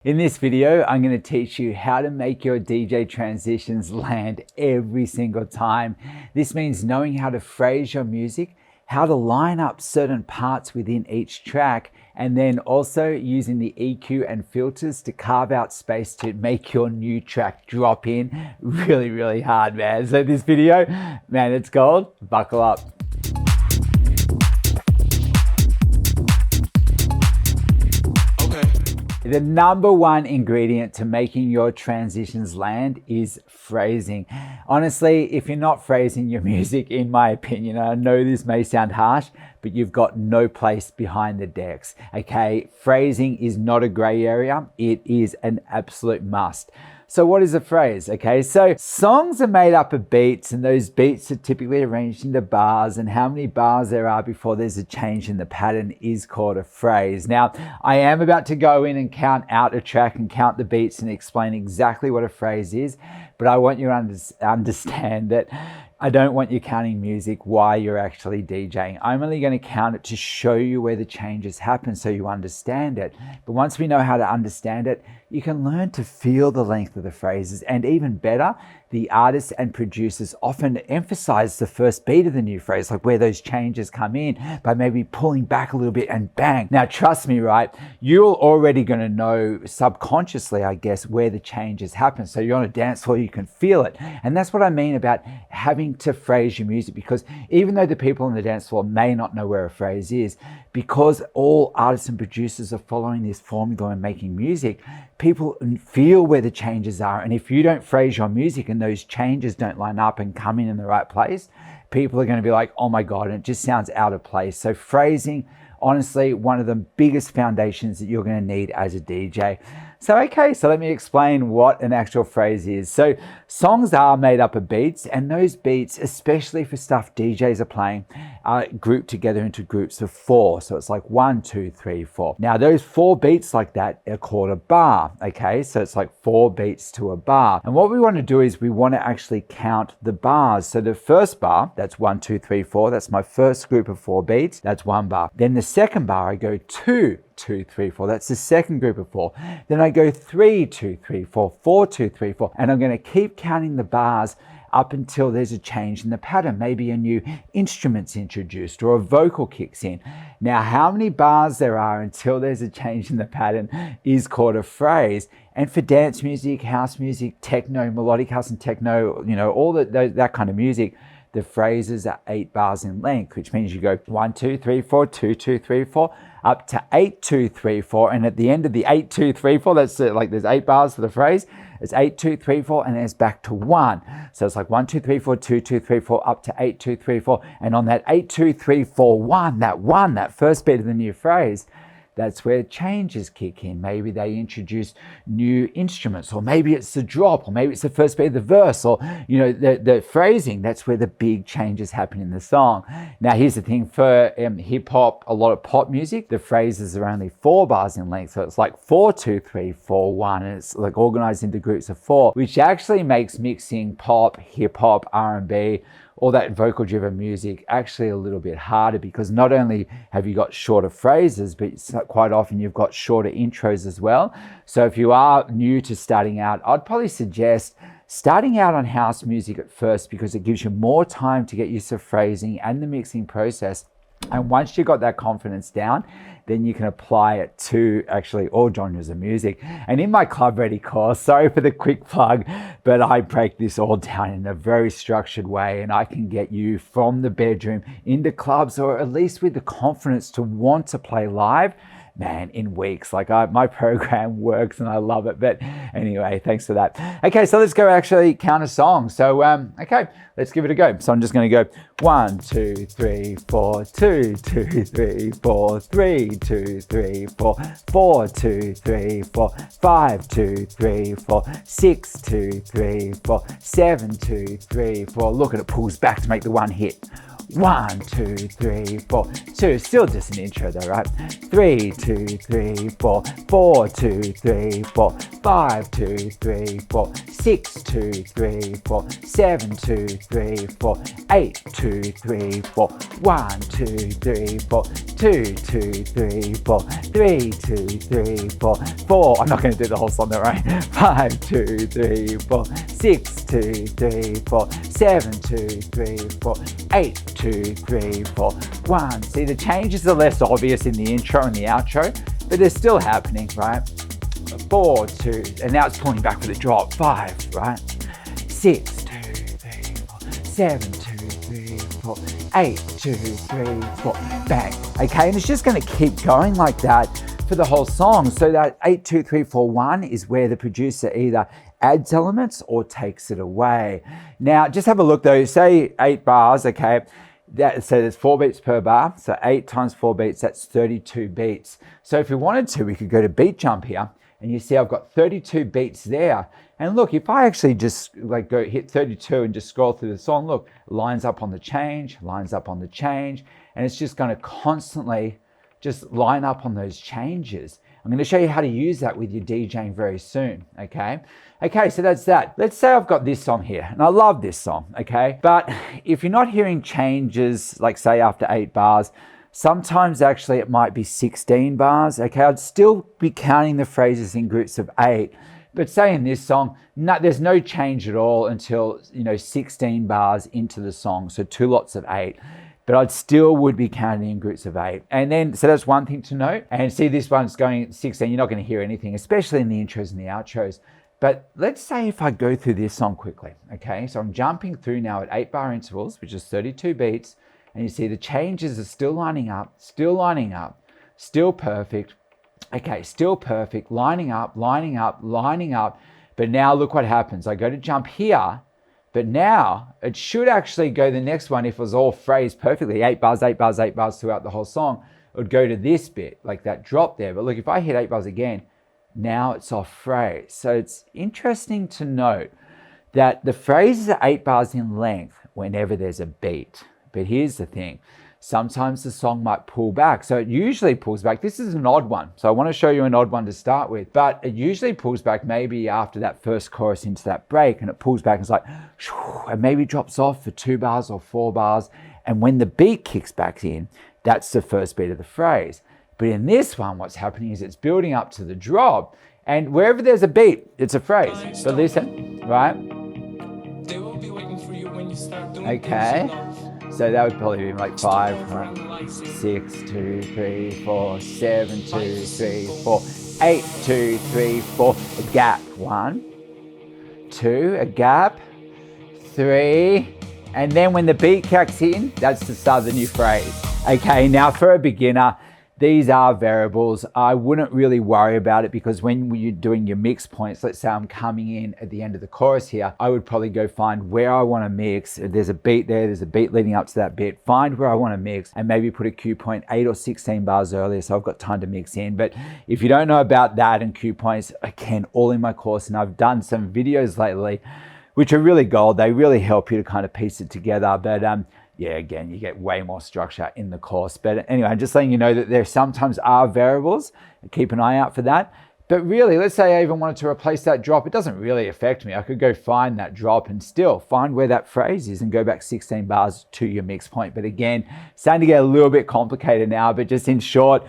In this video, I'm going to teach you how to make your DJ transitions land every single time. This means knowing how to phrase your music, how to line up certain parts within each track, and then also using the EQ and filters to carve out space to make your new track drop in really hard, man. So this video, man, it's gold. Buckle up. The number one ingredient to making your transitions land is phrasing. Honestly, if you're not phrasing your music, in my opinion, I know this may sound harsh, but you've got no place behind the decks, okay? Phrasing is not a gray area. It is an absolute must. So what is a phrase? Okay, so songs are made up of beats, and those beats are typically arranged into bars, and how many bars there are before there's a change in the pattern is called a phrase. Now, I am about to go in and count out a track and count the beats and explain exactly what a phrase is, but I want you to understand that I don't want you counting music while you're actually DJing. I'm only going to count it to show you where the changes happen so you understand it. But once we know how to understand it, you can learn to feel the length of the phrases, and even better, the artists and producers often emphasize the first beat of the new phrase, like where those changes come in, by maybe pulling back a little bit and bang. Now, trust me, right? You're already going to know subconsciously, I guess, where the changes happen. So you're on a dance floor, you can feel it. And that's what I mean about having to phrase your music, because even though the people on the dance floor may not know where a phrase is, because all artists and producers are following this formula and making music, people feel where the changes are. And if you don't phrase your music and those changes don't line up and come in the right place, people are going to be like, oh my God, and it just sounds out of place. So phrasing, honestly, one of the biggest foundations that you're going to need as a DJ. So let me explain what an actual phrase is. So songs are made up of beats, and those beats, especially for stuff DJs are playing, are grouped together into groups of 4. So it's like 1, 2, 3, 4. Now those 4 beats like that are called a bar, okay? So it's like 4 beats to a bar. And what we want to do is we want to actually count the bars. So the first bar, that's 1, 2, 3, 4. That's my first group of 4 beats. That's 1 bar. Then the second bar, I go 2, 2, 3, 4. That's the second group of 4. Then I go 3, 2, 3, 4, 4, 2, 3, 4. And I'm going to keep counting the bars up until there's a change in the pattern. Maybe a new instrument's introduced or a vocal kicks in. Now, how many bars there are until there's a change in the pattern is called a phrase. And for dance music, house music, techno, melodic house and techno, all that kind of music, the phrases are 8 bars in length, which means you go 1, 2, 3, 4, 2, 2, 3, 4, up to 8, 2, 3, 4. And at the end of the 8, 2, 3, 4, that's like there's 8 bars for the phrase. It's 8, 2, 3, 4, and then it's back to 1. So it's like 1, 2, 3, 4, 2, 2, 3, 4, up to 8, 2, 3, 4. And on that 8, 2, 3, 4, 1, that first beat of the new phrase, that's where changes kick in. Maybe they introduce new instruments, or maybe it's the drop, or maybe it's the first beat of the verse, or the phrasing. That's where the big changes happen in the song. Now here's the thing, for hip hop, a lot of pop music, the phrases are only 4 bars in length. So it's like 4, 2, 3, 4, 1, and it's like organized into groups of 4, which actually makes mixing pop, hip hop, R&B, all that vocal driven music actually a little bit harder, because not only have you got shorter phrases, but quite often you've got shorter intros as well. So if you are new to starting out, I'd probably suggest starting out on house music at first, because it gives you more time to get used to phrasing and the mixing process. And once you've got that confidence down, then you can apply it to actually all genres of music. And in my Club Ready course, sorry for the quick plug, but I break this all down in a very structured way, and I can get you from the bedroom into clubs, or at least with the confidence to want to play live, man, in weeks. Like my program works and I love it. But anyway, thanks for that. Okay, so let's go actually count a song. So, let's give it a go. So I'm just going to go 1, 2, 3, 4, 2, 2, 3, 4, 3, 2, 3, 4, 4, 2, 3, 4, 5, 2, 3, 4, 6, 2, 3, 4, 7, 2, 3, 4. Look at it, pulls back to make the one hit. 1, 2, 3, 4. 2, still just an intro though, right? 3, 2, 3, 4. 4, 2, 3, 4. 5, 2, 3, 4. 6, 2, 3, 4. 7, 2, 3, 4. 8, 2, 3, 4. 1, 2, 3, 4. 2, 2, 3, 4. 3, 2, 3, 4. 4. I'm not going to do the whole song there, right? 5, 2, 3, 4. 6, 2, 3, 4. 7, 2, 3, 4. 8, 2, 3, 4. 1. See, the changes are less obvious in the intro and the outro, but they're still happening, right? 4, 2, and now it's pulling back for the drop. 5, right? 6, 2, 3, 4. 7, 2, 3, 4. 8, 2, 3, 4. Bang. Okay, and it's just going to keep going like that for the whole song. So that 8, 2, 3, 4, 1 is where the producer either adds elements or takes it away. Now, just have a look though. Say 8 bars, okay? So there's 4 beats per bar. So 8 times 4 beats, that's 32 beats. So if we wanted to, we could go to beat jump here, and you see I've got 32 beats there. And look, if I actually just like go hit 32 and just scroll through the song, look, lines up on the change, lines up on the change, and it's just going to constantly just line up on those changes. I'm going to show you how to use that with your DJing very soon, okay? Okay, so that's that. Let's say I've got this song here, and I love this song, okay? But if you're not hearing changes, like say after 8 bars, sometimes actually it might be 16 bars, okay? I'd still be counting the phrases in groups of 8. But say in this song, there's no change at all until, 16 bars into the song, so 2 lots of 8. But I still would be counting in groups of 8. And then, so that's one thing to note. And see, this one's going 16, you're not going to hear anything, especially in the intros and the outros. But let's say if I go through this song quickly, okay? So I'm jumping through now at 8 bar intervals, which is 32 beats. And you see the changes are still lining up, still perfect. Okay, still perfect, lining up. But now look what happens. I go to jump here, but now it should actually go the next one if it was all phrased perfectly, 8 bars throughout the whole song. It would go to this bit, like that drop there. But look, if I hit 8 bars again, now it's off phrase. So it's interesting to note that the phrases are 8 bars in length whenever there's a beat. But here's the thing. Sometimes the song might pull back. So it usually pulls back. This is an odd one. So I want to show you an odd one to start with. But it usually pulls back maybe after that first chorus into that break. And it pulls back and it's like, and maybe drops off for 2 bars or 4 bars. And when the beat kicks back in, that's the first beat of the phrase. But in this one, what's happening is it's building up to the drop. And wherever there's a beat, it's a phrase. But listen, right? Okay. So that would probably be like 5, right? 6, 2, 3, 4, 7, 2, 3, 4, 8, 2, 3, 4, a gap. 1, 2, a gap, 3, and then when the beat kicks in, that's the start of the new phrase. Okay, now for a beginner, these are variables. I wouldn't really worry about it because when you're doing your mix points, let's say I'm coming in at the end of the chorus here, I would probably go find where I want to mix. There's a beat there, there's a beat leading up to that bit. Find where I want to mix and maybe put a cue point 8 or 16 bars earlier so I've got time to mix in. But if you don't know about that and cue points, again, all in my course, and I've done some videos lately which are really gold. They really help you to kind of piece it together. But yeah, again, you get way more structure in the course. But anyway, I'm just letting you know that there sometimes are variables. Keep an eye out for that. But really, let's say I even wanted to replace that drop. It doesn't really affect me. I could go find that drop and still find where that phrase is and go back 16 bars to your mix point. But again, starting to get a little bit complicated now. But just in short,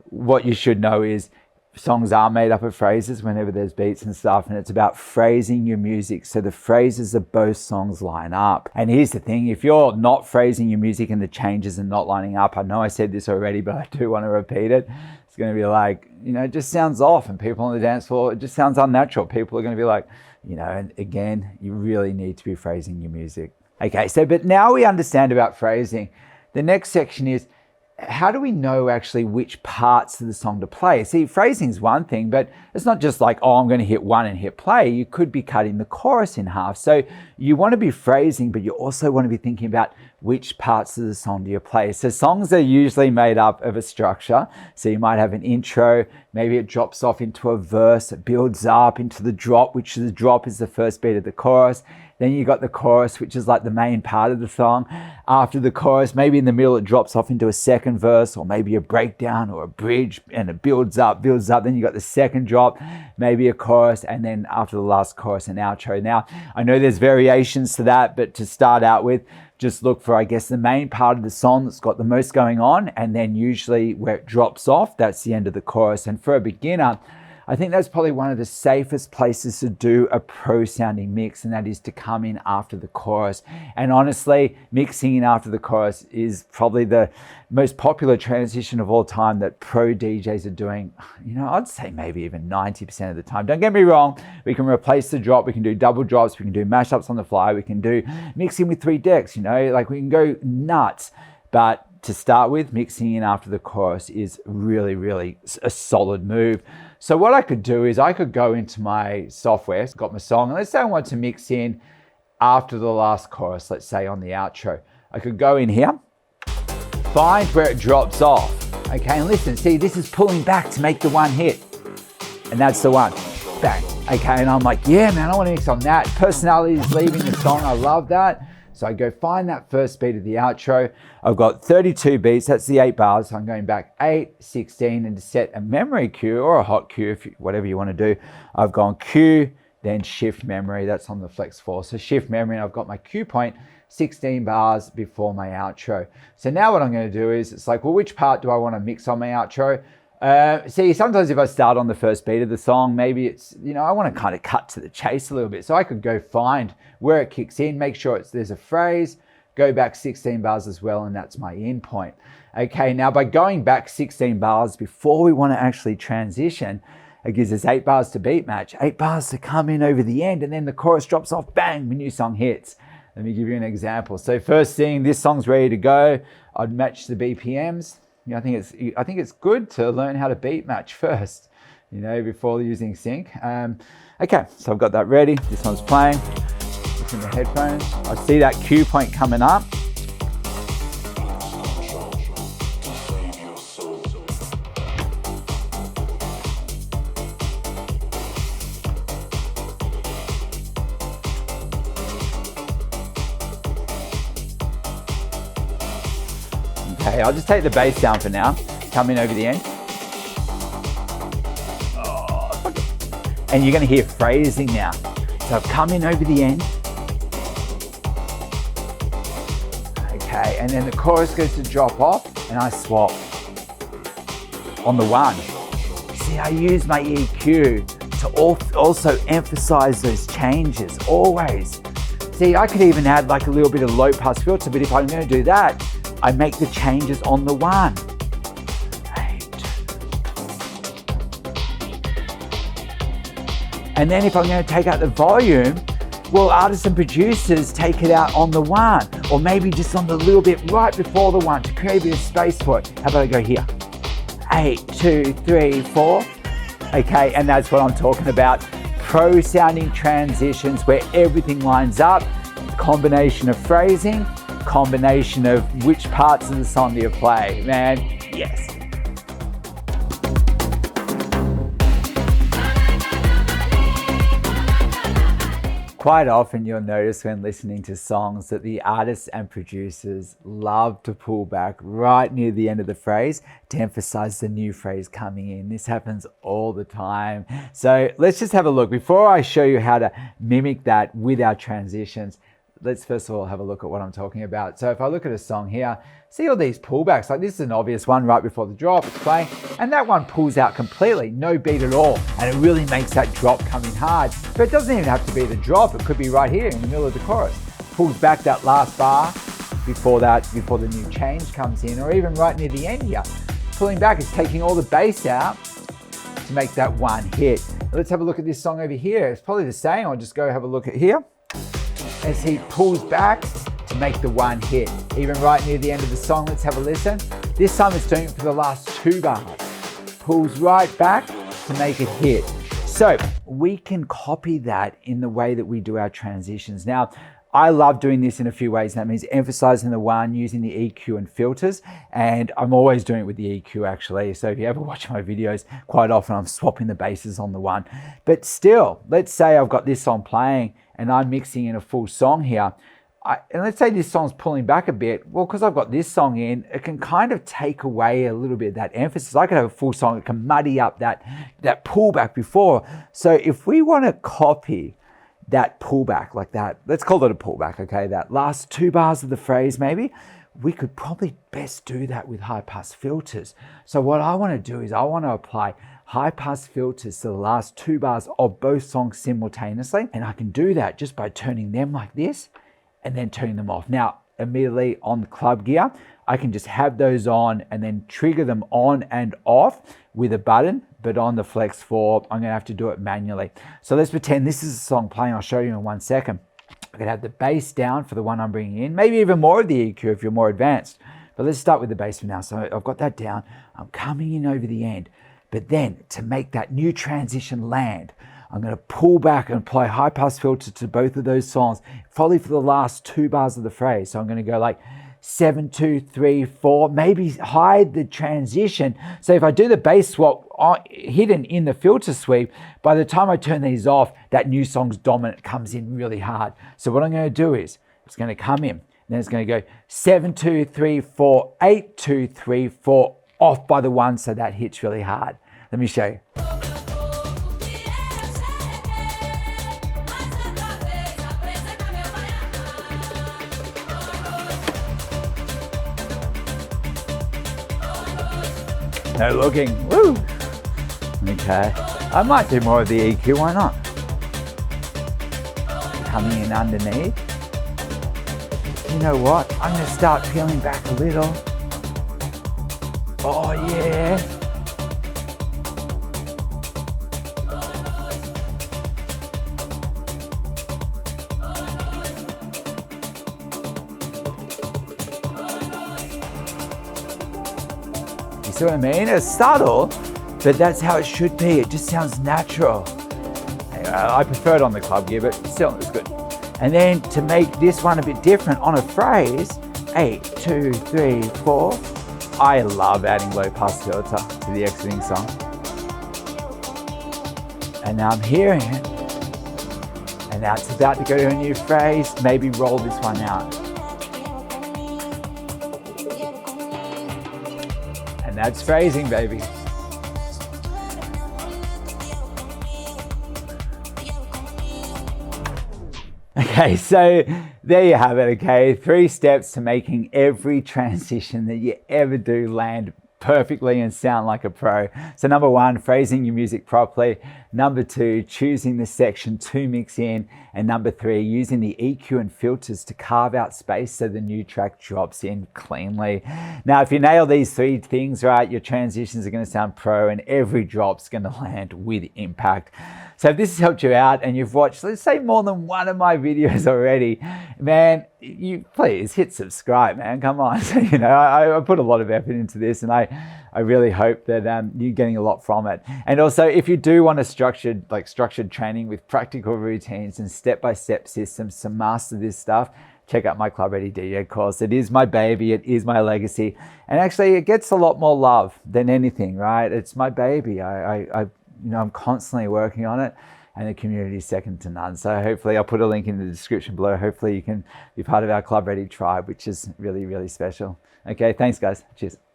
what you should know is songs are made up of phrases whenever there's beats and stuff, and it's about phrasing your music so the phrases of both songs line up. And here's the thing, if you're not phrasing your music and the changes are not lining up, I know I said this already, but I do want to repeat it. It's going to be like, it just sounds off, and people on the dance floor, it just sounds unnatural. People are going to be like, and again, you really need to be phrasing your music. Okay, so but now we understand about phrasing. The next section is, how do we know actually which parts of the song to play? See, phrasing is one thing, but it's not just like, oh, I'm going to hit one and hit play. You could be cutting the chorus in half. So you want to be phrasing, but you also want to be thinking about which parts of the song do you play? So songs are usually made up of a structure. So you might have an intro, maybe it drops off into a verse, it builds up into the drop, which the drop is the first beat of the chorus. Then you got the chorus, which is like the main part of the song. After the chorus, maybe in the middle, it drops off into a second verse, or maybe a breakdown or a bridge, and it builds up. Then you got the second drop, maybe a chorus, and then after the last chorus, an outro. Now, I know there's variations to that, but to start out with, just look for, I guess, the main part of the song that's got the most going on, and then usually where it drops off, that's the end of the chorus. And for a beginner, I think that's probably one of the safest places to do a pro sounding mix, and that is to come in after the chorus. And honestly, mixing in after the chorus is probably the most popular transition of all time that pro DJs are doing. I'd say maybe even 90% of the time. Don't get me wrong, we can replace the drop, we can do double drops, we can do mashups on the fly, we can do mixing with 3 decks, like we can go nuts. But to start with, mixing in after the chorus is really, really a solid move. So what I could do is I could go into my software, got my song, and let's say I want to mix in after the last chorus, let's say on the outro. I could go in here, find where it drops off, okay, and listen, see, this is pulling back to make the one hit, and that's the one, bang, okay, and I'm like, yeah, man, I want to mix on that. Personality is leaving the song, I love that. So I go find that first beat of the outro. I've got 32 beats, that's the 8 bars. So I'm going back 8, 16, and to set a memory cue or a hot cue, whatever you want to do, I've gone cue, then shift memory, that's on the Flex 4. So shift memory, and I've got my cue point, 16 bars before my outro. So now what I'm going to do is, it's like, well, which part do I want to mix on my outro? See, sometimes if I start on the first beat of the song, maybe it's, I want to kind of cut to the chase a little bit. So I could go find where it kicks in, make sure there's a phrase, go back 16 bars as well, and that's my in point. Okay, now by going back 16 bars before we want to actually transition, it gives us 8 bars to beat match, 8 bars to come in over the end, and then the chorus drops off, bang, the new song hits. Let me give you an example. So first thing, this song's ready to go. I'd match the BPMs. I think it's good to learn how to beat match first, before using sync. Okay, so I've got that ready. This one's playing. It's in the headphones. I see that cue point coming up. Okay, I'll just take the bass down for now. Come in over the end. And you're going to hear phrasing now. So I've come in over the end. Okay, and then the chorus goes to drop off, and I swap on the 1. See, I use my EQ to also emphasize those changes, always. See, I could even add like a little bit of low pass filter, but if I'm going to do that, I make the changes on the 1. 8. And then if I'm going to take out the volume, well, artists and producers take it out on the 1, or maybe just on the little bit right before the 1 to create a bit of space for it. How about I go here? 8, 2, 3, 4. Okay, and that's what I'm talking about. Pro sounding transitions where everything lines up, combination of phrasing, combination of which parts of the song do you play, man, yes. Quite often you'll notice when listening to songs that the artists and producers love to pull back right near the end of the phrase to emphasize the new phrase coming in. This happens all the time. So let's just have a look. Before I show you how to mimic that with our transitions, let's first of all have a look at what I'm talking about. So if I look at a song here, see all these pullbacks, like this is an obvious one right before the drop, it's playing, and that one pulls out completely, no beat at all, and it really makes that drop come in hard. But it doesn't even have to be the drop, it could be right here in the middle of the chorus. Pulls back that last bar before the new change comes in, or even right near the end here. Pulling back is taking all the bass out to make that one hit. Let's have a look at this song over here. It's probably the same. I'll just go have a look at here. As he pulls back to make the one hit. Even right near the end of the song, let's have a listen. This time it's doing it for the last 2 bars. Pulls right back to make it hit. So we can copy that in the way that we do our transitions. Now, I love doing this in a few ways. That means emphasizing the one, using the EQ and filters. And I'm always doing it with the EQ actually. So if you ever watch my videos, quite often I'm swapping the basses on the one. But still, let's say I've got this song playing and I'm mixing in a full song here. And let's say this song's pulling back a bit. Well, because I've got this song in, it can kind of take away a little bit of that emphasis. I could have a full song, it can muddy up that pullback before. So if we want to copy that pullback like that, let's call it a pullback, okay? That last 2 bars of the phrase maybe, we could probably best do that with high pass filters. So what I want to do is I want to apply high pass filters to the last 2 bars of both songs simultaneously. And I can do that just by turning them like this and then turning them off. Now, immediately on the club gear, I can just have those on and then trigger them on and off with a button, but on the Flex 4, I'm gonna have to do it manually. So let's pretend this is a song playing. I'll show you in 1 second. I can have the bass down for the one I'm bringing in, maybe even more of the EQ if you're more advanced. But let's start with the bass for now. So I've got that down. I'm coming in over the end. But then to make that new transition land, I'm going to pull back and apply high pass filter to both of those songs, probably for the last 2 bars of the phrase. So I'm going to go like 7, 2, 3, 4, maybe hide the transition. So if I do the bass swap hidden in the filter sweep, by the time I turn these off, that new song's dominant comes in really hard. So what I'm going to do is it's going to come in, then it's going to go 7, 2, 3, 4, 8, 2, 3, 4, off by the one, so that hits really hard. Let me show you. No looking. Woo! Okay. I might do more of the EQ, why not? Coming in underneath. You know what? I'm going to start peeling back a little. Oh yeah. You see what I mean? It's subtle, but that's how it should be. It just sounds natural. I prefer it on the club gear, but still it's good. And then to make this one a bit different on a phrase, 8, 2, 3, 4. I love adding low pass filter to the exiting song. And now I'm hearing it. And now it's about to go to a new phrase. Maybe roll this one out. And that's phrasing, baby. Okay, so there you have it, okay? 3 steps to making every transition that you ever do land perfectly and sound like a pro. So number 1, phrasing your music properly. Number 2, choosing the section to mix in. And number 3, using the EQ and filters to carve out space so the new track drops in cleanly. Now, if you nail these 3 things right, your transitions are going to sound pro and every drop's going to land with impact. So if this has helped you out and you've watched, let's say, more than one of my videos already, man, you please hit subscribe, man. Come on. So, you know, I put a lot of effort into this, and I really hope that you're getting a lot from it. And also, if you do want a structured training with practical routines and step-by-step systems to master this stuff, check out my Club Ready DJ course. It is my baby. It is my legacy. And actually, it gets a lot more love than anything, right? It's my baby. I'm constantly working on it, and the community is second to none. So hopefully I'll put a link in the description below. Hopefully you can be part of our Club Ready tribe, which is really, really special. Okay, thanks guys. Cheers.